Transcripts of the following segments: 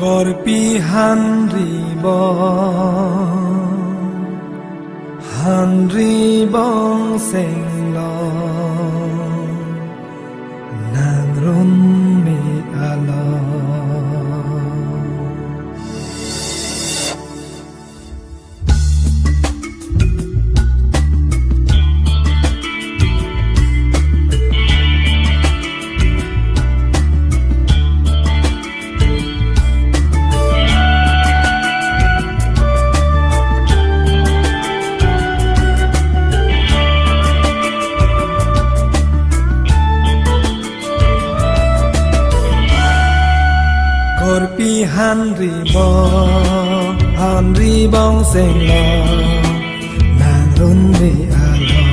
Korpi Hanri bong sing lo nang run mi alo Korpi Hanri bong sing lo nang run mi alo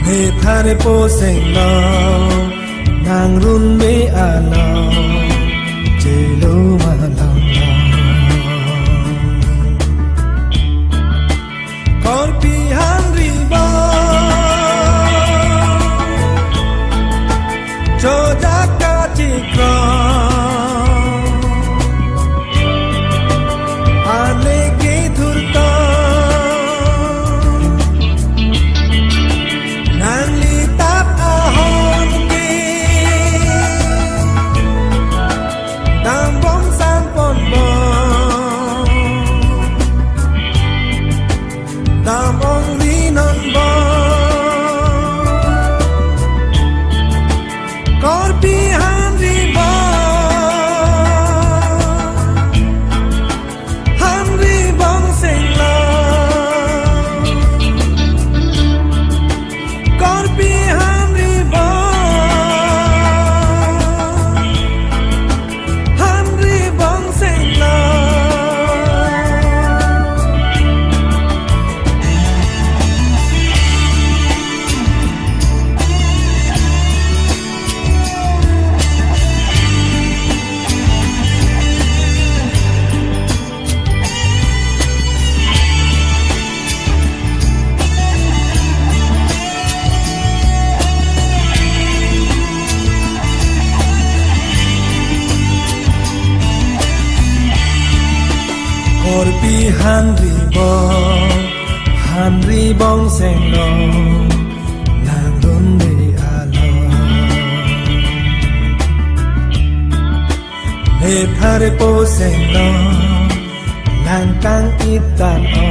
me thare po sing lo nang run mi alo che lo ma long lo Korpi Hanri cho jaka chikro ane ki thurta nang li tap ahon ki dam bong sang pon bo dam ong li non bo Korpi Hanri bong sing lo Korpi Hanri bong sing lo Korpi Hanri bong sing lo nang run mi alo me thare po sing lo nang kang itan o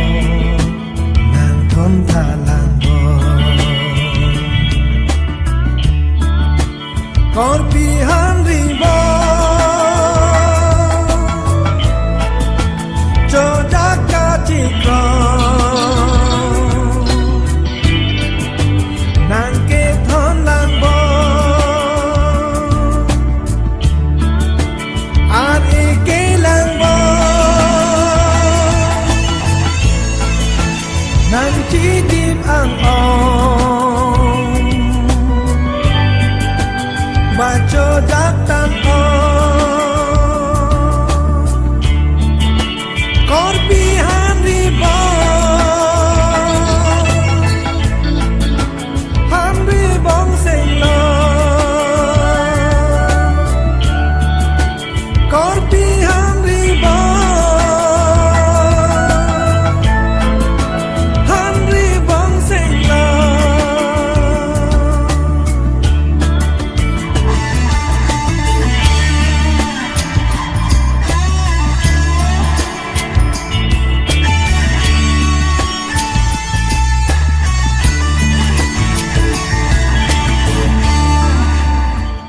nang thon tha lang bo Korpi Hanri cho jaka chikro nang ke thon lang bo ar e ke lang bo nang chi dim ang ong ba cho jak tan ong Korpi Hanri bong sing lo Korpi Hanri bong sing lo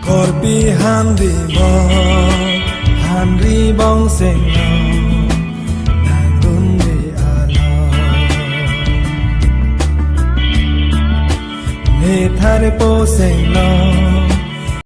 Korpi Hanri bong sing lo nang run mi alo me thare po sing lo